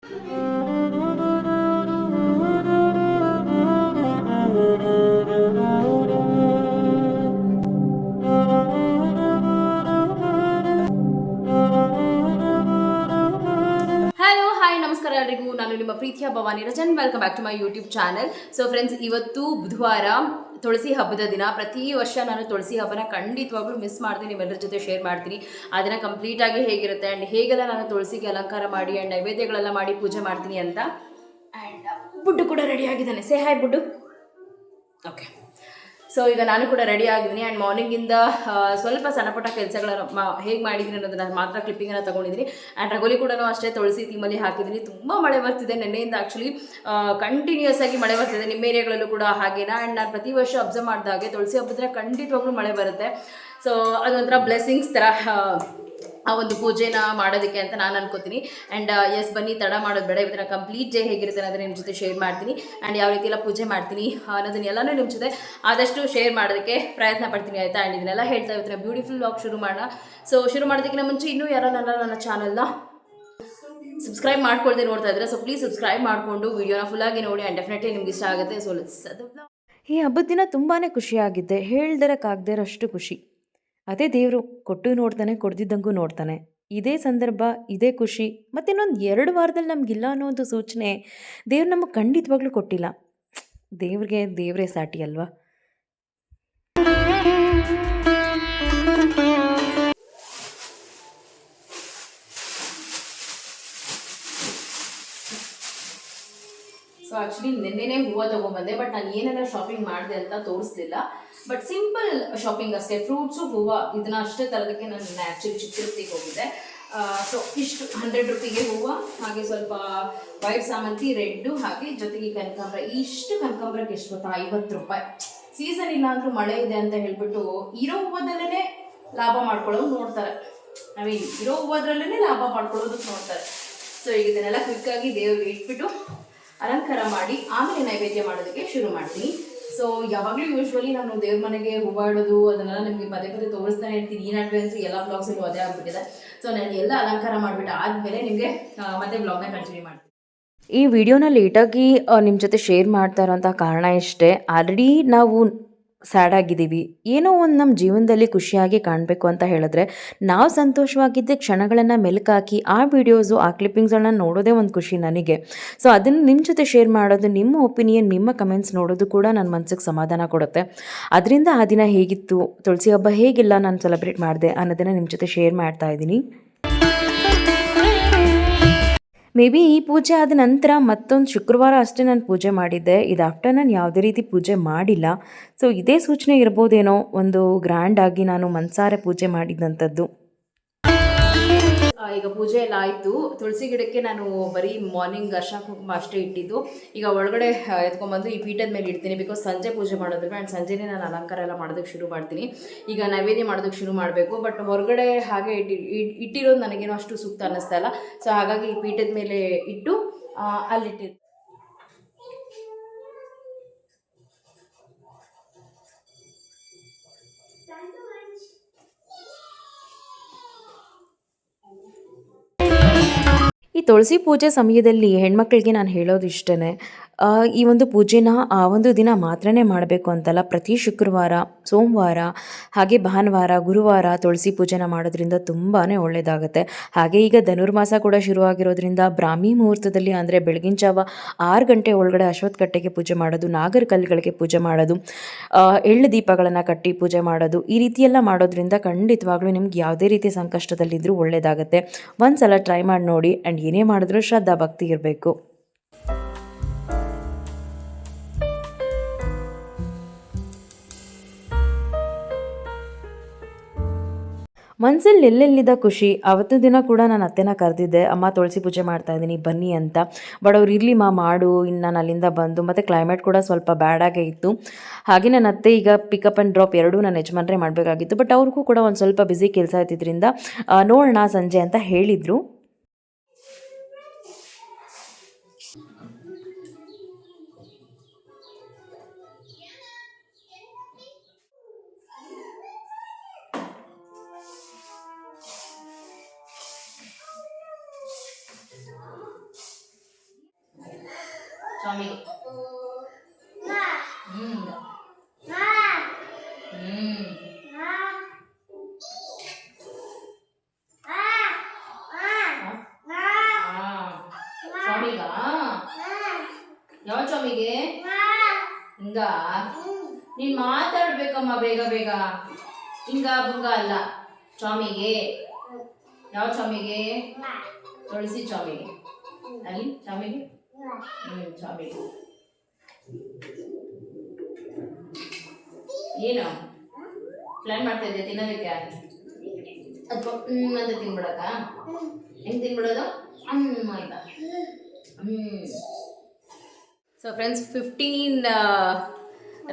ನಮಸ್ಕಾರ ಎಲ್ಲರಿಗೂ, ನಾನು ನಿಮ್ಮ ಪ್ರೀತಿಯ Bhavani Rajan. Welcome back to my YouTube channel. So friends, ಇವತ್ತು ಬುಧವಾರ, ತುಳಸಿ ಹಬ್ಬದ ದಿನ. ಪ್ರತಿ ವರ್ಷ ನಾನು ತುಳಸಿ ಹಬ್ಬನ ಖಂಡಿತವಾಗ್ಲೂ ಮಿಸ್ ಮಾಡ್ತೀನಿ, ನಿಮ್ಮೆಲ್ಲರ ಜೊತೆ ಶೇರ್ ಮಾಡ್ತೀನಿ. ಆ ದಿನ ಕಂಪ್ಲೀಟಾಗಿ ಹೇಗಿರುತ್ತೆ ಆ್ಯಂಡ್ ಹೇಗೆಲ್ಲ ನಾನು ತುಳಸಿಗೆ ಅಲಂಕಾರ ಮಾಡಿ ಆ್ಯಂಡ್ ನೈವೇದ್ಯಗಳೆಲ್ಲ ಮಾಡಿ ಪೂಜೆ ಮಾಡ್ತೀನಿ ಅಂತ. ಆ್ಯಂಡ್ ಬುಡ್ಡು ಕೂಡ ರೆಡಿ ಆಗಿದ್ದಾನೆ. Say hi Buddu. Okay, so ಈಗ ನಾನು ಕೂಡ ರೆಡಿ ಆಗಿದ್ದೀನಿ ಆ್ಯಂಡ್ ಮಾರ್ನಿಂಗಿಂದ ಸ್ವಲ್ಪ ಸಣ್ಣ ಪುಟ್ಟ ಕೆಲಸಗಳನ್ನು ಹೇಗೆ ಮಾಡಿದ್ದೀನಿ ಅನ್ನೋದನ್ನ ಮಾತ್ರ ಕ್ಲಿಪ್ಪಿಂಗನ್ನು ತೊಗೊಂಡಿದ್ದೀನಿ. ಆ್ಯಂಡ್ ರಂಗೋಲಿ ಕೂಡ ಅಷ್ಟೇ ತುಳಸಿ ಥೀಮಲ್ಲಿ ಹಾಕಿದ್ದೀನಿ. ತುಂಬ ಮಳೆ ಬರ್ತಿದೆ ನೆನ್ನೆಯಿಂದ. ಆ್ಯಕ್ಚುಲಿ ಕಂಟಿನ್ಯೂಸ್ ಆಗಿ ಮಳೆ ಬರ್ತಿದೆ. ನಿಮ್ಮ ಏರಿಯಾಗಳಲ್ಲೂ ಕೂಡ ಹಾಗೇನಾ? ಆ್ಯಂಡ್ ನಾನು ಪ್ರತಿ ವರ್ಷ ಅಬ್ಸರ್ವ್ ಮಾಡಿದಾಗೆ ತುಳಸಿ ಹಬ್ಬದ ಖಂಡಿತವಾಗ್ಲೂ ಮಳೆ ಬರುತ್ತೆ. ಸೊ ಅದೊಂಥರ ಬ್ಲೆಸ್ಸಿಂಗ್ಸ್ ಥರ ಆ ಒಂದು ಪೂಜೆನ ಮಾಡೋದಕ್ಕೆ ಅಂತ ನಾನು ಅನ್ಕೋತೀನಿ. ಆ್ಯಂಡ್ ಎಸ್, ಬನ್ನಿ, ತಡ ಮಾಡೋದು ಬೇಡ. ಇವತ್ತಿನ ಕಂಪ್ಲೀಟ್ ಡೇ ಹೇಗಿರುತ್ತೆ ಅನ್ನೋದನ್ನ ನಿಮ್ಮ ಜೊತೆ ಶೇರ್ ಮಾಡ್ತೀನಿ. ಆ್ಯಂಡ್ ಯಾವ ರೀತಿ ಎಲ್ಲ ಪೂಜೆ ಮಾಡ್ತೀನಿ ಅನ್ನೋದನ್ನೆಲ್ಲನೂ ನಿಮ್ಮ ಜೊತೆ ಆದಷ್ಟು ಶೇರ್ ಮಾಡೋದಕ್ಕೆ ಪ್ರಯತ್ನ ಪಡ್ತೀನಿ, ಆಯಿತಾ? ಆ್ಯಂಡ್ ಇದನ್ನೆಲ್ಲ ಹೇಳ್ತಾ ಇವತ್ತಿನ ಬ್ಯೂಟಿಫುಲ್ ವ್ಲಾಗ್ ಶುರು ಮಾಡೋಣ. ಸೊ ಶುರು ಮಾಡೋದಕ್ಕಿಂತ ಮುಂಚೆ ಇನ್ನೂ ಯಾರೋ ನನ್ನ ಚಾನಲ್ನ ಸಬ್ಸ್ಕ್ರೈಬ್ ಮಾಡ್ಕೊಳ್ದೆ ನೋಡ್ತಾ ಇದ್ದಾರೆ. ಸೊ ಪ್ಲೀಸ್ ಸಬ್ಸ್ಕ್ರೈಬ್ ಮಾಡಿಕೊಂಡು ವಿಡಿಯೋನ ಫುಲ್ಲಾಗಿ ನೋಡಿ. ಆ್ಯಂಡ್ ಡೆಫಿನೆಟ್ಲಿ ನಿಮ್ಗೆ ಇಷ್ಟ ಆಗುತ್ತೆ. ಸೊ ಈ ಹಬ್ಬದ ದಿನ ತುಂಬಾ ಖುಷಿಯಾಗಿದ್ದೆ, ಹೇಳ್ದರಕ್ಕಾಗದೇ ಇರೋಷ್ಟು ಖುಷಿ. ಅದೇ ದೇವರು ಕೊಟ್ಟು ನೋಡ್ತಾನೆ, ಕೊಡ್ದಿದ್ದಂಗೂ ನೋಡ್ತಾನೆ. ಇದೇ ಸಂದರ್ಭ, ಇದೇ ಖುಷಿ ಮತ್ತು ಇನ್ನೊಂದು 2 ವಾರದಲ್ಲಿ ನಮಗಿಲ್ಲ ಅನ್ನೋ ಒಂದು ಸೂಚನೆ ದೇವ್ರು ನಮಗೆ ಖಂಡಿತವಾಗ್ಲೂ ಕೊಟ್ಟಿಲ್ಲ. ದೇವ್ರಿಗೆ ದೇವರೇ ಸಾಟಿ ಅಲ್ವಾ? ಸೊ ಆ್ಯಕ್ಚುಲಿ ನಿನ್ನೆನೇ ಹೂವು ತೊಗೊಂಬಂದೆ, ಬಟ್ ನಾನು ಏನೆಲ್ಲ ಶಾಪಿಂಗ್ ಮಾಡಿದೆ ಅಂತ ತೋರಿಸ್ಲಿಲ್ಲ. ಬಟ್ ಸಿಂಪಲ್ ಶಾಪಿಂಗ್ ಅಷ್ಟೇ. ಫ್ರೂಟ್ಸು, ಹೂವು, ಇದನ್ನ ಅಷ್ಟೇ ತರೋದಕ್ಕೆ ನಾನು ಆ್ಯಕ್ಚುಲಿ ಚಿತ್ರತಿಗೆ ಹೋಗಿದ್ದೆ. ಸೊ ಇಷ್ಟು 100 ರೂಪಿಗೆ ಹೂವು, ಹಾಗೆ ಸ್ವಲ್ಪ ವೈಟ್ ಸಾಮಂತಿ, ರೆಡ್ಡು, ಹಾಗೆ ಜೊತೆಗೆ ಕನಕಾಂಬರ. ಇಷ್ಟು ಕನಕಾಂಬರಕ್ಕೆ ಎಷ್ಟು ಗೊತ್ತಾ? 50 ರೂಪಾಯಿ. ಸೀಸನ್ ಇಲ್ಲ ಅಂದರೂ ಮಳೆ ಇದೆ ಅಂತ ಹೇಳ್ಬಿಟ್ಟು ಇರೋ ಹೂವದಲ್ಲೇ ಲಾಭ ಮಾಡ್ಕೊಳ್ಳೋದು ನೋಡ್ತಾರೆ. ಇರೋ ಹೂವದ್ರಲ್ಲೇ ಲಾಭ ಮಾಡ್ಕೊಳ್ಳೋದಕ್ಕೆ ನೋಡ್ತಾರೆ. ಸೊ ಈಗ ಇದನ್ನೆಲ್ಲ ಕ್ವಿಕ್ಕಾಗಿ ದೇವ್ರಿಗೆ ಇಟ್ಬಿಟ್ಟು ಅಲಂಕಾರ ಮಾಡಿ ಆಮೇಲೆ ನೈವೇದ್ಯ ಮಾಡೋದಕ್ಕೆ ಶುರು ಮಾಡ್ತೀನಿ. ಸೊ ಯಾವಾಗಲೂ ಯೂಶ್ವಲಿ ನಾನು ದೇವ್ರ ಮನೆಗೆ ಹೂವು ಇಡೋದು ಅದನ್ನೆಲ್ಲ ನಿಮಗೆ ಪದೇ ಪದೇ ತೋರಿಸ್ತಾನೆ ಇರ್ತೀನಿ. ಈ ನಡುವೆ ಅಂತೂ ಎಲ್ಲ ಬ್ಲಾಗ್ಸಲ್ಲೂ ಅದೇ ಆಗ್ಬಿಟ್ಟಿದೆ. ಸೊ ನಾನು ಎಲ್ಲ ಅಲಂಕಾರ ಮಾಡಿಬಿಟ್ಟು ಆದಮೇಲೆ ನಿಮಗೆ ಮತ್ತೆ ಬ್ಲಾಗ್ನ ಕಂಟಿನ್ಯೂ ಮಾಡ್ತೀನಿ. ಈ ವಿಡಿಯೋನ ಲೇಟಾಗಿ ನಿಮ್ಮ ಜೊತೆ ಶೇರ್ ಮಾಡ್ತಾ ಇರೋಂಥ ಕಾರಣ ಇಷ್ಟೇ. ಆಲ್ರೆಡಿ ನಾವು ಸ್ಯಾಡ್ ಆಗಿದ್ದೀವಿ, ಏನೋ ಒಂದು ನಮ್ಮ ಜೀವನದಲ್ಲಿ ಖುಷಿಯಾಗಿ ಕಾಣಬೇಕು ಅಂತ ಹೇಳಿದ್ರೆ ನಾವು ಸಂತೋಷವಾಗಿದ್ದ ಕ್ಷಣಗಳನ್ನು ಮೆಲುಕಾಕಿ ಆ ವಿಡಿಯೋಸು, ಆ ಕ್ಲಿಪ್ಪಿಂಗ್ಸ್ಗಳನ್ನ ನೋಡೋದೇ ಒಂದು ಖುಷಿ ನನಗೆ. ಸೊ ಅದನ್ನು ನಿಮ್ಮ ಜೊತೆ ಶೇರ್ ಮಾಡೋದು, ನಿಮ್ಮ ಒಪಿನಿಯನ್, ನಿಮ್ಮ ಕಮೆಂಟ್ಸ್ ನೋಡೋದು ಕೂಡ ನನ್ನ ಮನಸ್ಸಿಗೆ ಸಮಾಧಾನ ಕೊಡುತ್ತೆ. ಅದರಿಂದ ಆ ದಿನ ಹೇಗಿತ್ತು, ತುಳಸಿ ಹಬ್ಬ ಹೇಗಿಲ್ಲ ನಾನು ಸೆಲೆಬ್ರೇಟ್ ಮಾಡಿದೆ ಅನ್ನೋದನ್ನು ನಿಮ್ಮ ಜೊತೆ ಶೇರ್ ಮಾಡ್ತಾ ಇದ್ದೀನಿ. ಮೇ ಬಿ ಈ ಪೂಜೆ ಆದ ನಂತರ ಮತ್ತೊಂದು ಶುಕ್ರವಾರ ಅಷ್ಟೇ ನಾನು ಪೂಜೆ ಮಾಡಿದ್ದೆ. ಇದಾಫ್ಟರ್ ನಾನು ಯಾವುದೇ ರೀತಿ ಪೂಜೆ ಮಾಡಿಲ್ಲ. ಸೊ ಇದೇ ಸೂಚನೆ ಇರ್ಬೋದೇನೋ, ಒಂದು ಗ್ರ್ಯಾಂಡಾಗಿ ನಾನು ಮನಸಾರೆ ಪೂಜೆ ಮಾಡಿದ್ದಂಥದ್ದು. ಈಗ ಪೂಜೆ ಎಲ್ಲ ಆಯಿತು. ತುಳಸಿ ಗಿಡಕ್ಕೆ ನಾನು ಬರೀ ಮಾರ್ನಿಂಗ್ ಅರ್ಶಿನ ಕುಂಕುಮ ಅಷ್ಟೇ ಇಟ್ಟಿದ್ದು. ಈಗ ಒಳಗಡೆ ಎತ್ಕೊಂಡ್ಬಂದು ಈ ಪೀಠದ ಮೇಲೆ ಇಡ್ತೀನಿ. ಬಿಕಾಸ್ ಸಂಜೆ ಪೂಜೆ ಮಾಡೋದ್ರಿಂದ ಆ್ಯಂಡ್ ಸಂಜೆನೇ ನಾನು ಅಲಂಕಾರ ಎಲ್ಲ ಮಾಡೋದಕ್ಕೆ ಶುರು ಮಾಡ್ತೀನಿ. ಈಗ ನೈವೇದ್ಯ ಮಾಡೋದಕ್ಕೆ ಶುರು ಮಾಡಬೇಕು. ಬಟ್ ಹೊರಗಡೆ ಹಾಗೆ ಇಟ್ಟಿರೋದು ನನಗೇನೋ ಅಷ್ಟು ಸೂಕ್ತ ಅನ್ನಿಸ್ತಾ ಇಲ್ಲ. ಸೊ ಹಾಗಾಗಿ ಈ ಪೀಠದ ಮೇಲೆ ಇಟ್ಟು ಅಲ್ಲಿಟ್ಟಿರ್ತೀನಿ. ಈ ತುಳಸಿ ಪೂಜೆ ಸಮಯದಲ್ಲಿ ಹೆಣ್ಮಕ್ಳಿಗೆ ನಾನು ಹೇಳೋದು ಇಷ್ಟೇ, ಈ ಒಂದು ಪೂಜೆನ ಆ ಒಂದು ದಿನ ಮಾತ್ರನೇ ಮಾಡಬೇಕು ಅಂತಲ್ಲ. ಪ್ರತಿ ಶುಕ್ರವಾರ, ಸೋಮವಾರ, ಹಾಗೆ ಭಾನುವಾರ, ಗುರುವಾರ ತುಳಸಿ ಪೂಜೆನ ಮಾಡೋದ್ರಿಂದ ತುಂಬಾ ಒಳ್ಳೆಯದಾಗುತ್ತೆ. ಹಾಗೆ ಈಗ ಧನುರ್ಮಾಸ ಕೂಡ ಶುರುವಾಗಿರೋದ್ರಿಂದ ಬ್ರಾಹ್ಮಿ ಮುಹೂರ್ತದಲ್ಲಿ, ಅಂದರೆ ಬೆಳಗಿನ ಜಾವ 6 ಗಂಟೆ ಒಳಗಡೆ ಅಶ್ವತ್ಥ ಕಟ್ಟೆಗೆ ಪೂಜೆ ಮಾಡೋದು, ನಾಗರ ಕಲ್ಲುಗಳಿಗೆ ಪೂಜೆ ಮಾಡೋದು, ಎಳ್ಳು ದೀಪಗಳನ್ನು ಕಟ್ಟಿ ಪೂಜೆ ಮಾಡೋದು, ಈ ರೀತಿಯೆಲ್ಲ ಮಾಡೋದ್ರಿಂದ ಖಂಡಿತವಾಗ್ಲೂ ನಿಮ್ಗೆ ಯಾವುದೇ ರೀತಿ ಸಂಕಷ್ಟದಲ್ಲಿದ್ದರೂ ಒಳ್ಳೆಯದಾಗುತ್ತೆ. ಒಂದು ಸಲ ಟ್ರೈ ಮಾಡಿ ನೋಡಿ. ಆ್ಯಂಡ್ ಏನೇ ಮಾಡಿದ್ರೂ ಶ್ರದ್ಧಾ ಭಕ್ತಿ ಇರಬೇಕು. ಮನಸ್ಸಲ್ಲಿ ಎಲ್ಲೆಲ್ಲಿದ್ದ ಖುಷಿ. ಆವತ್ತಿನ ದಿನ ಕೂಡ ನಾನು ಅತ್ತೆನ ಕರೆದಿದ್ದೆ, ಅಮ್ಮ ತುಳಸಿ ಪೂಜೆ ಮಾಡ್ತಾ ಇದ್ದೀನಿ ಬನ್ನಿ ಅಂತ. ಬಟ್ ಅವ್ರು ಇರಲಿ ಮಾಡು. ಇನ್ನು ನಾನು ಅಲ್ಲಿಂದ ಬಂದು, ಮತ್ತು ಕ್ಲೈಮೇಟ್ ಕೂಡ ಸ್ವಲ್ಪ ಬ್ಯಾಡಾಗೇ ಇತ್ತು. ಹಾಗೆ ನನ್ನ ಅತ್ತೆ ಈಗ ಪಿಕಪ್ ಆ್ಯಂಡ್ ಡ್ರಾಪ್ ಎರಡೂ ನನ್ನ ಯಜಮಾನ್ರೇ ಮಾಡಬೇಕಾಗಿತ್ತು. ಬಟ್ ಅವ್ರಿಗೂ ಕೂಡ ಒಂದು ಸ್ವಲ್ಪ ಬ್ಯುಸಿ ಕೆಲಸ ಇದ್ದಿದ್ದರಿಂದ ನೋಡೋಣ ಸಂಜೆ ಅಂತ ಹೇಳಿದರು. ಸ್ವಾಮಿಗೆ ಸ್ವಾಮಿಗ ಯಾವ ಸ್ವಾಮಿಗೆ ಹಿಂಗ ನೀನ್ ಮಾತಾಡ್ಬೇಕಮ್ಮ ಬೇಗ ಬೇಗ ಹಿಂಗ ಬುಂಗ ಅಲ್ಲ ಸ್ವಾಮಿಗೆ ಯಾವ ಸ್ವಾಮಿಗೆ ತುಳಸಿ ಸ್ವಾಮಿಗೆ ಅಲ್ಲಿ ಸ್ವಾಮಿಗೆ ಸ್ವಾಮಿಗೆ ಏನು ಪ್ಲಾನ್ ಮಾಡ್ತಾ ಇದ್ದೆ ತಿನ್ನೋದಕ್ಕೆ ಅಥವಾ ಅಂತ ತಿನ್ಬಿಡಕ್ಕ ಹೆಂಗ್ ತಿನ್ಬಿಡೋದು ಆಯ್ತಾ ಸೊ ಫ್ರೆಂಡ್ಸ್ 15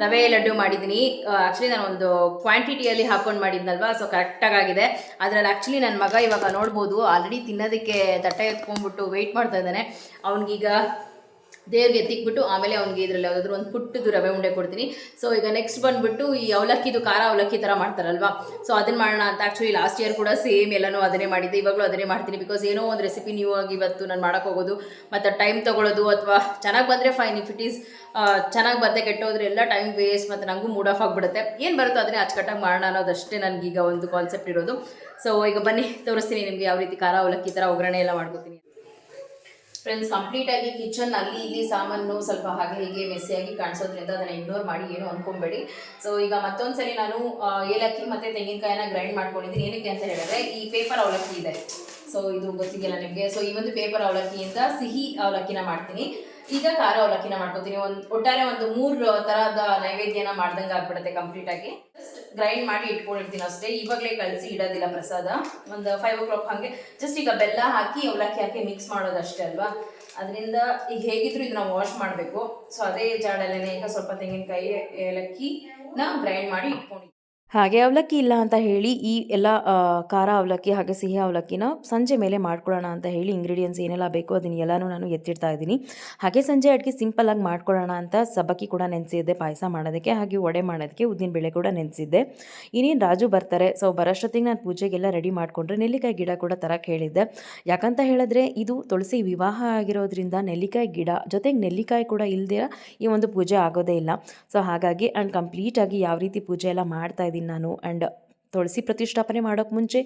ರವೆ ಲಡ್ಡು ಮಾಡಿದ್ದೀನಿ. ಆ್ಯಕ್ಚುಲಿ ನಾನು ಒಂದು ಕ್ವಾಂಟಿಟಿಯಲ್ಲಿ ಹಾಕ್ಕೊಂಡು ಮಾಡಿದ್ನಲ್ವಾ, ಸೊ ಕರೆಕ್ಟಾಗಿ ಆಗಿದೆ. ಅದರಲ್ಲಿ ಆ್ಯಕ್ಚುಲಿ ನನ್ನ ಮಗ ಇವಾಗ ನೋಡ್ಬೋದು ಆಲ್ರೆಡಿ ತಿನ್ನೋದಕ್ಕೆ ತಟ್ಟೆ ಎತ್ಕೊಂಡ್ಬಿಟ್ಟು ವೆಯ್ಟ್ ಮಾಡ್ತಾ ಇದ್ದಾನೆ. ಅವ್ನಿಗೀಗ ದೇವ್ರಿಗೆ ಎತ್ತಿಕ್ಬಿಟ್ಟು ಆಮೇಲೆ ಅವ್ನಿಗೆ ಇದರಲ್ಲಿ ಯಾವುದಾದ್ರೂ ಒಂದು ಪುಟ್ಟದು ರವೆ ಉಂಡೆ ಕೊಡ್ತೀನಿ. ಸೊ ಈಗ ನೆಕ್ಸ್ಟ್ ಬಂದುಬಿಟ್ಟು ಈ ಅವಲಕ್ಕಿದು ಖಾರ ಅವಲಕ್ಕಿ ಥರ ಮಾಡ್ತಾರಲ್ವಾ, ಸೊ ಅದನ್ನು ಮಾಡೋಣ ಅಂತ. ಆ್ಯಕ್ಚುಲಿ ಲಾಸ್ಟ್ ಇಯರ್ ಕೂಡ ಸೇಮ್ ಎಲ್ಲನೂ ಅದನ್ನೇ ಮಾಡಿದ್ದೆ, ಇವಾಗಲೂ ಅದನ್ನೇ ಮಾಡ್ತೀನಿ. ಬಿಕಾಸ್ ಏನೋ ಒಂದು ರೆಸಿಪಿ ನ್ಯೂ ಆಗಿ ಇವತ್ತು ನಾನು ಮಾಡೋಕ್ಕೆ ಹೋಗೋದು ಮತ್ತು ಟೈಮ್ ತೊಗೊಳ್ಳೋದು, ಅಥವಾ ಚೆನ್ನಾಗಿ ಬಂದರೆ ಫೈನ್, ಇಫ್ ಇಟ್ ಈಸ್ ಚೆನ್ನಾಗಿ ಬರದೆ ಕೆಟ್ಟೋದ್ರೆ ಎಲ್ಲ ಟೈಮ್ ವೇಸ್ಟ್ ಮತ್ತು ನನಗೂ ಮೂಡ್ ಆಫ್ ಆಗಿಬಿಡುತ್ತೆ. ಏನು ಬರುತ್ತೋ ಅದನ್ನೇ ಅಚ್ಚುಕಟ್ಟಾಗಿ ಮಾಡೋಣ ಅನ್ನೋದಷ್ಟೇ ನನಗೀಗ ಒಂದು ಕಾನ್ಸೆಪ್ಟ್ ಇರೋದು. ಸೊ ಈಗ ಬನ್ನಿ ತೋರಿಸ್ತೀನಿ ನಿಮಗೆ ಯಾವ ರೀತಿ ಖಾರ ಅವಲಕ್ಕಿ ಥರ ಒಗ್ಗರಣೆ ಎಲ್ಲ ಮಾಡ್ಕೊತೀನಿ. ಫ್ರೆಂಡ್ಸ್, ಕಂಪ್ಲೀಟಾಗಿ ಕಿಚನ್ ಅಲ್ಲಿ ಇಲ್ಲಿ ಸಾಮಾನು ಸ್ವಲ್ಪ ಹಾಗೆ ಹೀಗೆ ಮೆಸ್ಸಿಯಾಗಿ ಕಾಣಿಸೋದ್ರಿಂದ ಅದನ್ನು ಇಗ್ನೋರ್ ಮಾಡಿ ಏನು ಅಂದ್ಕೊಬೇಡಿ. ಸೊ ಈಗ ಮತ್ತೊಂದು ಸರಿ ನಾನು ಏಲಕ್ಕಿ ಮತ್ತು ತೆಂಗಿನಕಾಯಿನ ಗ್ರೈಂಡ್ ಮಾಡ್ಕೊಂಡಿದ್ದೀನಿ. ಏನಕ್ಕೆ ಅಂತ ಹೇಳಿದ್ರೆ ಈ ಪೇಪರ್ ಅವಲಕ್ಕಿ ಇದೆ, ಸೊ ಇದು ಗೊತ್ತಿಲ್ಲ ನಿಮಗೆ. ಸೊ ಈ ಒಂದು ಪೇಪರ್ ಅವಲಕ್ಕಿಯಿಂದ ಸಿಹಿ ಅವಲಕ್ಕಿನ ಮಾಡ್ತೀನಿ. ಈಗ ಖಾರ ಅವಲಕ್ಕಿನ ಮಾಡ್ಕೊತೀನಿ. ಒಟ್ಟಾರೆ ಒಂದು 3 ಥರದ ನೈವೇದ್ಯನ ಮಾಡ್ದಂಗೆ ಆಗ್ಬಿಡುತ್ತೆ ಕಂಪ್ಲೀಟಾಗಿ. ಜಸ್ಟ್ ಗ್ರೈಂಡ್ ಮಾಡಿ ಇಟ್ಕೊಂಡಿರ್ತೀನಿ ಅಷ್ಟೇ, ಇವಾಗಲೇ ಕಳಿಸಿ ಇಡೋದಿಲ್ಲ ಪ್ರಸಾದ. ಒಂದು 5 o'clock ಹಾಗೆ ಜಸ್ಟ್ ಈಗ ಬೆಲ್ಲ ಹಾಕಿ ಅವಲಕ್ಕಿ ಹಾಕಿ ಮಿಕ್ಸ್ ಮಾಡೋದಷ್ಟೇ ಅಲ್ವಾ. ಅದರಿಂದ ಈಗ ಹೇಗಿದ್ರು ಇದನ್ನ ವಾಶ್ ಮಾಡಬೇಕು. ಸೊ ಅದೇ ಜಾಡಲ್ಲೇ ಈಗ ಸ್ವಲ್ಪ ತೆಂಗಿನಕಾಯಿ ಏಲಕ್ಕಿನ ಗ್ರೈಂಡ್ ಮಾಡಿ ಇಟ್ಕೊಂಡಿದ್ದೀನಿ. ಹಾಗೆ ಅವಲಕ್ಕಿ ಇಲ್ಲ ಅಂತ ಹೇಳಿ ಈ ಎಲ್ಲ ಖಾರ ಅವಲಕ್ಕಿ ಹಾಗೆ ಸಿಹಿ ಅವಲಕ್ಕಿನ ಸಂಜೆ ಮೇಲೆ ಮಾಡ್ಕೊಳ್ಳೋಣ ಅಂತ ಹೇಳಿ ಇಂಗ್ರೀಡಿಯೆಂಟ್ಸ್ ಏನೆಲ್ಲ ಬೇಕೋ ಅದನ್ನು ಎಲ್ಲನೂ ನಾನು ಎತ್ತಿಡ್ತಾ ಇದ್ದೀನಿ. ಹಾಗೆ ಸಂಜೆ ಅಡುಗೆ ಸಿಂಪಲ್ಲಾಗಿ ಮಾಡ್ಕೊಳ್ಳೋಣ ಅಂತ ಸಬ್ಬಕ್ಕಿ ಕೂಡ ನೆನೆಸಿದ್ದೆ ಪಾಯಸ ಮಾಡೋದಕ್ಕೆ, ಹಾಗೆ ವಡೆ ಮಾಡೋದಕ್ಕೆ ಉದ್ದಿನಬೇಳೆ ಕೂಡ ನೆನೆಸಿದ್ದೆ. ಇನ್ನೇನು ರಾಜು ಬರ್ತಾರೆ, ಸೊ ಬರೋಷ್ಟೊತ್ತಿಗೆ ನಾನು ಪೂಜೆಗೆಲ್ಲ ರೆಡಿ ಮಾಡಿಕೊಂಡ್ರೆ ನೆಲ್ಲಿಕಾಯಿ ಗಿಡ ಕೂಡ ತರಕ್ಕೆ ಹೇಳಿದ್ದೆ. ಯಾಕಂತ ಹೇಳಿದ್ರೆ ಇದು ತುಳಸಿ ವಿವಾಹ ಆಗಿರೋದ್ರಿಂದ ನೆಲ್ಲಿಕಾಯಿ ಗಿಡ ಜೊತೆಗೆ ನೆಲ್ಲಿಕಾಯಿ ಕೂಡ ಇಲ್ದಿರ ಈ ಒಂದು ಪೂಜೆ ಆಗೋದೇ ಇಲ್ಲ. ಸೊ ಹಾಗಾಗಿ ಆ್ಯಂಡ್ ಕಂಪ್ಲೀಟಾಗಿ ಯಾವ ರೀತಿ ಪೂಜೆ ಎಲ್ಲ ಮಾಡ್ತಾ ಇದ್ದೀನಿ ನಾನು. ಆ್ಯಂಡ್ ತುಳಸಿ ಪ್ರತಿಷ್ಠಾಪನೆ ಮಾಡೋಕ್ಕೆ ಮುಂಚೆ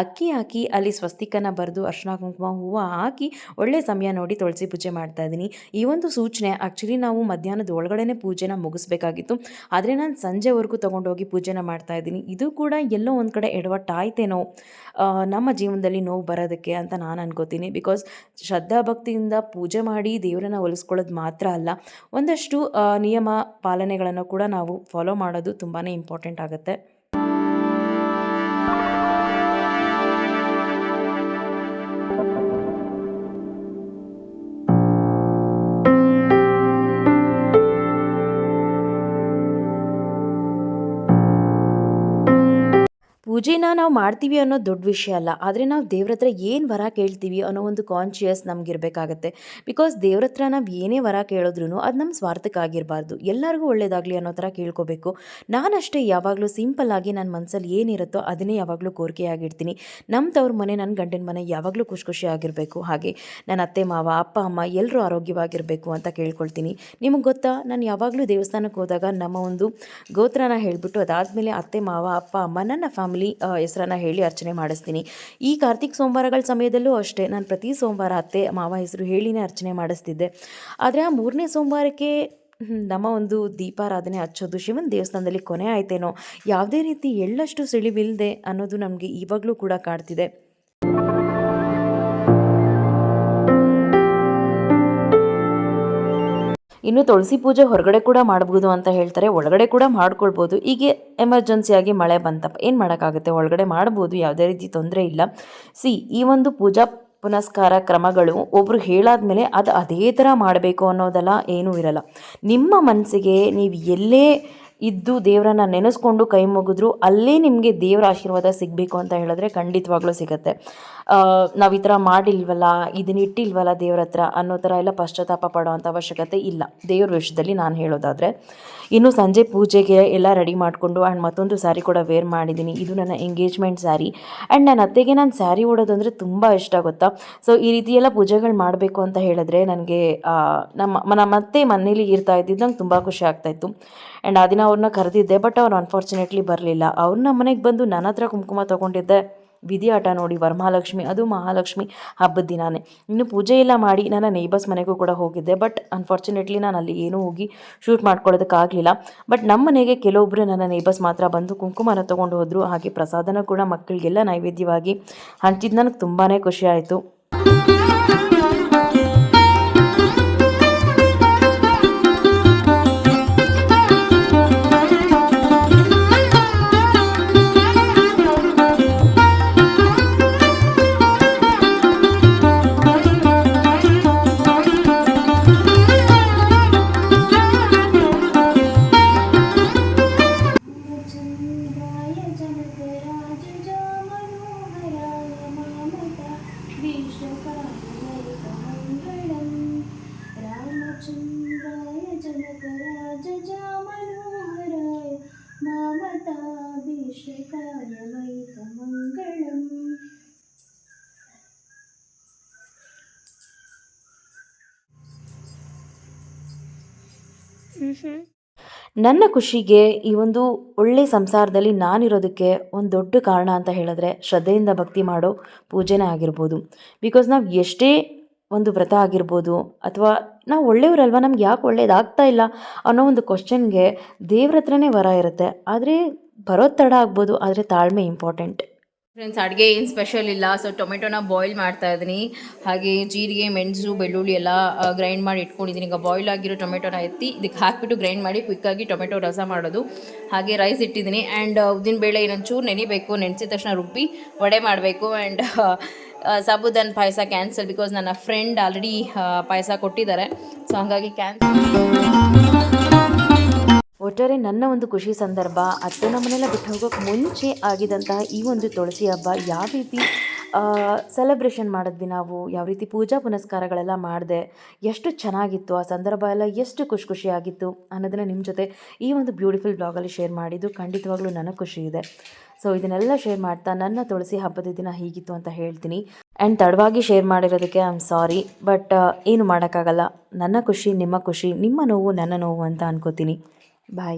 ಅಕ್ಕಿ ಹಾಕಿ ಅಲ್ಲಿ ಸ್ವಸ್ತಿಕನ ಬರೆದು ಅರ್ಶಿನ ಕುಂಕುಮ ಹೂವು ಹಾಕಿ ಒಳ್ಳೆ ಸಮಯ ನೋಡಿ ತುಳಸಿ ಪೂಜೆ ಮಾಡ್ತಾ ಇದ್ದೀನಿ. ಈ ಒಂದು ಸೂಚನೆ ಆ್ಯಕ್ಚುಲಿ ನಾವು ಮಧ್ಯಾಹ್ನದ ಒಳಗಡೆ ಪೂಜೆನ ಮುಗಿಸ್ಬೇಕಾಗಿತ್ತು, ಆದರೆ ನಾನು ಸಂಜೆವರೆಗೂ ತೊಗೊಂಡೋಗಿ ಪೂಜೆನ ಮಾಡ್ತಾ ಇದ್ದೀನಿ. ಇದು ಕೂಡ ಎಲ್ಲೋ ಒಂದು ಕಡೆ ಎಡವಟ್ಟಾಯ್ತೇನೋ ನಮ್ಮ ಜೀವನದಲ್ಲಿ ನೋವು ಬರೋದಕ್ಕೆ ಅಂತ ನಾನು ಅನ್ಕೋತೀನಿ. ಬಿಕಾಸ್ ಶ್ರದ್ಧಾಭಕ್ತಿಯಿಂದ ಪೂಜೆ ಮಾಡಿ ದೇವರನ್ನ ಒಲಿಸ್ಕೊಳ್ಳೋದು ಮಾತ್ರ ಅಲ್ಲ, ಒಂದಷ್ಟು ನಿಯಮ ಪಾಲನೆಗಳನ್ನು ಕೂಡ ನಾವು ಫಾಲೋ ಮಾಡೋದು ತುಂಬಾ ಇಂಪಾರ್ಟೆಂಟ್ ಆಗುತ್ತೆ. ಪೂಜೆನ ನಾವು ಮಾಡ್ತೀವಿ ಅನ್ನೋದು ದೊಡ್ಡ ವಿಷಯ ಅಲ್ಲ, ಆದರೆ ನಾವು ದೇವ್ರ ಹತ್ರ ಏನು ವರ ಕೇಳ್ತೀವಿ ಅನ್ನೋ ಒಂದು ಕಾನ್ಷಿಯಸ್ ನಮಗಿರಬೇಕಾಗತ್ತೆ. ಬಿಕಾಸ್ ದೇವ್ರ ಹತ್ರ ನಾವು ಏನೇ ವರ ಕೇಳಿದ್ರೂ ಅದು ನಮ್ಮ ಸ್ವಾರ್ಥಕ್ಕಾಗಿರಬಾರ್ದು, ಎಲ್ಲರಿಗೂ ಒಳ್ಳೇದಾಗಲಿ ಅನ್ನೋ ಥರ ಕೇಳ್ಕೋಬೇಕು. ನಾನಷ್ಟೇ ಯಾವಾಗಲೂ ಸಿಂಪಲ್ಲಾಗಿ ನನ್ನ ಮನಸ್ಸಲ್ಲಿ ಏನಿರುತ್ತೋ ಅದನ್ನೇ ಯಾವಾಗಲೂ ಕೋರಿಕೆಯಾಗಿರ್ತೀನಿ. ನಮ್ಮ ತವ್ರ ಮನೆ, ನನ್ನ ಗಂಡನ ಮನೆ ಯಾವಾಗಲೂ ಖುಷಿಯಾಗಿರಬೇಕು, ಹಾಗೆ ನನ್ನ ಅತ್ತೆ ಮಾವ ಅಪ್ಪ ಅಮ್ಮ ಎಲ್ಲರೂ ಆರೋಗ್ಯವಾಗಿರಬೇಕು ಅಂತ ಕೇಳ್ಕೊಳ್ತೀನಿ. ನಿಮಗೆ ಗೊತ್ತಾ, ನಾನು ಯಾವಾಗಲೂ ದೇವಸ್ಥಾನಕ್ಕೆ ಹೋದಾಗ ನಮ್ಮ ಒಂದು ಗೋತ್ರನ ಹೇಳಿಬಿಟ್ಟು ಅದಾದಮೇಲೆ ಅತ್ತೆ ಮಾವ ಅಪ್ಪ ಅಮ್ಮ ನನ್ನ ಫ್ಯಾಮಿಲಿ ಹೆಸರನ್ನು ಹೇಳಿ ಅರ್ಚನೆ ಮಾಡಿಸ್ತೀನಿ. ಈ ಕಾರ್ತಿಕ್ ಸೋಮವಾರಗಳ ಸಮಯದಲ್ಲೂ ಅಷ್ಟೇ ನಾನು ಪ್ರತಿ ಸೋಮವಾರ ಅತ್ತೆ ಮಾವ ಹೆಸರು ಹೇಳಿನೇ ಅರ್ಚನೆ ಮಾಡಿಸ್ತಿದ್ದೆ. ಆದರೆ ಆ 3ನೇ ಸೋಮವಾರಕ್ಕೆ ನಮ್ಮ ಒಂದು ದೀಪಾರಾಧನೆ ಹಚ್ಚೋದು ಶಿವನ ದೇವಸ್ಥಾನದಲ್ಲಿ ಕೊನೆ ಆಯ್ತೇನೋ, ಯಾವುದೇ ರೀತಿ ಎಳ್ಳಷ್ಟು ಸಿಳಿವಿಲ್ಲದೆ ಅನ್ನೋದು ನಮಗೆ ಇವಾಗಲೂ ಕೂಡ ಕಾಡ್ತಿದೆ. ಇನ್ನು ತುಳಸಿ ಪೂಜೆ ಹೊರಗಡೆ ಕೂಡ ಮಾಡ್ಬೋದು ಅಂತ ಹೇಳ್ತಾರೆ, ಒಳಗಡೆ ಕೂಡ ಮಾಡ್ಕೊಳ್ಬೋದು. ಹೀಗೆ ಎಮರ್ಜೆನ್ಸಿಯಾಗಿ ಮಳೆ ಬಂತಪ್ಪ ಏನು ಮಾಡೋಕ್ಕಾಗುತ್ತೆ, ಒಳಗಡೆ ಮಾಡ್ಬೋದು, ಯಾವುದೇ ರೀತಿ ತೊಂದರೆ ಇಲ್ಲ. ಈ ಒಂದು ಪೂಜಾ ಪುನಸ್ಕಾರ ಕ್ರಮಗಳು ಒಬ್ಬರು ಹೇಳಾದ್ಮೇಲೆ ಅದು ಅದೇ ಥರ ಮಾಡಬೇಕು ಅನ್ನೋದೆಲ್ಲ ಏನೂ ಇರಲ್ಲ. ನಿಮ್ಮ ಮನಸ್ಸಿಗೆ ನೀವು ಎಲ್ಲೇ ಇದ್ದು ದೇವರನ್ನ ನೆನೆಸ್ಕೊಂಡು ಕೈ ಮುಗಿದ್ರು ಅಲ್ಲೇ ನಿಮಗೆ ದೇವರ ಆಶೀರ್ವಾದ ಸಿಗಬೇಕು ಅಂತ ಹೇಳಿದ್ರೆ ಖಂಡಿತವಾಗ್ಲೂ ಸಿಗುತ್ತೆ. ನಾವು ಈ ಥರ ಮಾಡಿಲ್ವಲ್ಲ, ಇದನ್ನ ಇಟ್ಟಿಲ್ವಲ್ಲ ದೇವ್ರ ಹತ್ರ ಅನ್ನೋ ಥರ ಎಲ್ಲ ಪಶ್ಚಾತ್ತಾಪ ಪಡೋವಂಥ ಅವಶ್ಯಕತೆ ಇಲ್ಲ ದೇವ್ರ ವಿಷಯದಲ್ಲಿ ನಾನು ಹೇಳೋದಾದರೆ. ಇನ್ನು ಸಂಜೆ ಪೂಜೆಗೆ ಎಲ್ಲ ರೆಡಿ ಮಾಡಿಕೊಂಡು ಆ್ಯಂಡ್ ಮತ್ತೊಂದು ಸ್ಯಾರಿ ಕೂಡ ವೇರ್ ಮಾಡಿದ್ದೀನಿ. ಇದು ನನ್ನ ಎಂಗೇಜ್ಮೆಂಟ್ ಸ್ಯಾರಿ ಆ್ಯಂಡ್ ನನ್ನ ಅತ್ತೆಗೆ ನಾನು ಸ್ಯಾರಿ ಉಡೋದಂದರೆ ತುಂಬ ಇಷ್ಟ ಗೊತ್ತಾ. ಸೊ ಈ ರೀತಿ ಎಲ್ಲ ಪೂಜೆಗಳು ಮಾಡಬೇಕು ಅಂತ ಹೇಳಿದ್ರೆ ನನಗೆ ನಮ್ಮ ಅತ್ತೆ ಮನೇಲಿ ಇರ್ತಾ ಇದ್ದಿದ್ದು ನಂಗೆ ತುಂಬ ಖುಷಿ ಆಗ್ತಾಯಿತ್ತು. ಆ್ಯಂಡ್ ಆ ದಿನ ಅವ್ರನ್ನ ಕರೆದಿದ್ದೆ, ಬಟ್ ಅವ್ರು ಅನ್ಫಾರ್ಚುನೇಟ್ಲಿ ಬರಲಿಲ್ಲ. ಅವ್ರು ನಮ್ಮ ಮನೆಗೆ ಬಂದು ನನ್ನ ಹತ್ರ ಕುಂಕುಮ ತೊಗೊಂಡಿದ್ದೆ. ವಿಧಿ ಆಟ ನೋಡಿ, ವರಮಹಾಲಕ್ಷ್ಮಿ, ಅದು ಮಹಾಲಕ್ಷ್ಮಿ ಹಬ್ಬದ ದಿನಾನೇ. ಇನ್ನು ಪೂಜೆ ಎಲ್ಲ ಮಾಡಿ ನನ್ನ ನೇಬರ್ಸ್ ಮನೆಗೂ ಕೂಡ ಹೋಗಿದ್ದೆ, ಬಟ್ ಅನ್ಫಾರ್ಚುನೇಟ್ಲಿ ನಾನು ಅಲ್ಲಿ ಏನೂ ಹೋಗಿ ಶೂಟ್ ಮಾಡ್ಕೊಳ್ಳೋದಕ್ಕಾಗಲಿಲ್ಲ. ಬಟ್ ನಮ್ಮ ಮನೆಗೆ ಕೆಲವೊಬ್ಬರು ನನ್ನ ನೇಬರ್ಸ್ ಮಾತ್ರ ಬಂದು ಕುಂಕುಮನ ತೊಗೊಂಡು ಹೋದರು. ಹಾಗೆ ಪ್ರಸಾದನ ಕೂಡ ಮಕ್ಕಳಿಗೆಲ್ಲ ನೈವೇದ್ಯವಾಗಿ ಹಂಚಿದ್ದು ನನಗೆ ತುಂಬಾ ಖುಷಿ ಆಯಿತು. ನನ್ನ ಖುಷಿಗೆ ಈ ಒಂದು ಒಳ್ಳೆ ಸಂಸಾರದಲ್ಲಿ ನಾನಿರೋದಕ್ಕೆ ಒಂದು ದೊಡ್ಡ ಕಾರಣ ಅಂತ ಹೇಳಿದ್ರೆ ಶ್ರದ್ಧೆಯಿಂದ ಭಕ್ತಿ ಮಾಡೋ ಪೂಜೆನೇ ಆಗಿರ್ಬೋದು. ಬಿಕಾಸ್ ನಾವು ಎಷ್ಟೇ ಒಂದು ವ್ರತ ಆಗಿರ್ಬೋದು ಅಥವಾ ನಾವು ಒಳ್ಳೆಯವರಲ್ವ, ನಮ್ಗೆ ಯಾಕೆ ಒಳ್ಳೇದಾಗ್ತಾ ಇಲ್ಲ ಅನ್ನೋ ಒಂದು ಕ್ವಶನ್ಗೆ ದೇವ್ರ ಹತ್ರನೇ ವರ ಇರುತ್ತೆ. ಆದರೆ ಬರೋದು ತಡ ಆಗ್ಬೋದು, ಆದರೆ ತಾಳ್ಮೆ ಇಂಪಾರ್ಟೆಂಟ್. ಫ್ರೆಂಡ್ಸ್, ಅಡುಗೆ ಏನು ಸ್ಪೆಷಲ್ ಇಲ್ಲ. ಸೊ ಟೊಮೆಟೊನ ಬಾಯ್ಲ್ ಮಾಡ್ತಾ ಇದ್ದೀನಿ. ಹಾಗೆ ಜೀರಿಗೆ, ಮೆಣಸು, ಬೆಳ್ಳುಳ್ಳಿ ಎಲ್ಲ ಗ್ರೈಂಡ್ ಮಾಡಿ ಇಟ್ಕೊಂಡಿದ್ದೀನಿ. ಈಗ ಬಾಯ್ಲ್ ಆಗಿರೋ ಟೊಮೆಟೊನ ಎತ್ತಿ ಇದಕ್ಕೆ ಹಾಕಿಬಿಟ್ಟು ಗ್ರೈಂಡ್ ಮಾಡಿ ಕ್ವಿಕ್ಕಾಗಿ ಟೊಮೆಟೊ ರಸ ಮಾಡೋದು. ಹಾಗೆ ರೈಸ್ ಇಟ್ಟಿದ್ದೀನಿ. ಆ್ಯಂಡ್ ಉದ್ದಿನಬೇಳೆ ಇನ್ನೊಂಚೂರು ನೆನಿಬೇಕು, ನೆನೆಸಿದ ತಕ್ಷಣ ರುಬ್ಬಿ ವಡೆ ಮಾಡಬೇಕು. And sabudana payasa cancel, because ನನ್ನ ಫ್ರೆಂಡ್ ಆಲ್ರೆಡಿ ಪಾಯಸ ಕೊಟ್ಟಿದ್ದಾರೆ. ಸೊ ಹಾಗಾಗಿ ಒಟ್ಟಾರೆ ನನ್ನ ಒಂದು ಖುಷಿ ಸಂದರ್ಭ ಅತ್ತೆ ನಮ್ಮನ್ನೆಲ್ಲ ಬಿಟ್ಟು ಹೋಗೋಕ್ಕೆ ಮುಂಚೆ ಆಗಿದ್ದಂತಹ ಈ ಒಂದು ತುಳಸಿ ಹಬ್ಬ ಯಾವ ರೀತಿ ಸೆಲೆಬ್ರೇಷನ್ ಮಾಡಿದ್ವಿ, ನಾವು ಯಾವ ರೀತಿ ಪೂಜಾ ಪುನಸ್ಕಾರಗಳೆಲ್ಲ ಮಾಡಿದೆ, ಎಷ್ಟು ಚೆನ್ನಾಗಿತ್ತು ಆ ಸಂದರ್ಭ ಎಲ್ಲ, ಎಷ್ಟು ಖುಷಿಯಾಗಿತ್ತು ಅನ್ನೋದನ್ನು ನಿಮ್ಮ ಜೊತೆ ಈ ಒಂದು ಬ್ಯೂಟಿಫುಲ್ ಬ್ಲಾಗಲ್ಲಿ ಶೇರ್ ಮಾಡಿದ್ದು ಖಂಡಿತವಾಗ್ಲೂ ನನಗೆ ಖುಷಿ ಇದೆ. ಸೊ ಇದನ್ನೆಲ್ಲ ಶೇರ್ ಮಾಡ್ತಾ ನನ್ನ ತುಳಸಿ ಹಬ್ಬದ ದಿನ ಹೀಗಿತ್ತು ಅಂತ ಹೇಳ್ತೀನಿ. ಆ್ಯಂಡ್ ತಡವಾಗಿ ಶೇರ್ ಮಾಡಿರೋದಕ್ಕೆ ಐ ಆಮ್ ಸಾರಿ, ಬಟ್ ಏನು ಮಾಡೋಕ್ಕಾಗಲ್ಲ. ನನ್ನ ಖುಷಿ ನಿಮ್ಮ ಖುಷಿ, ನಿಮ್ಮ ನೋವು ನನ್ನ ನೋವು ಅಂತ ಅನ್ಕೋತೀನಿ. ಬಾಯ್.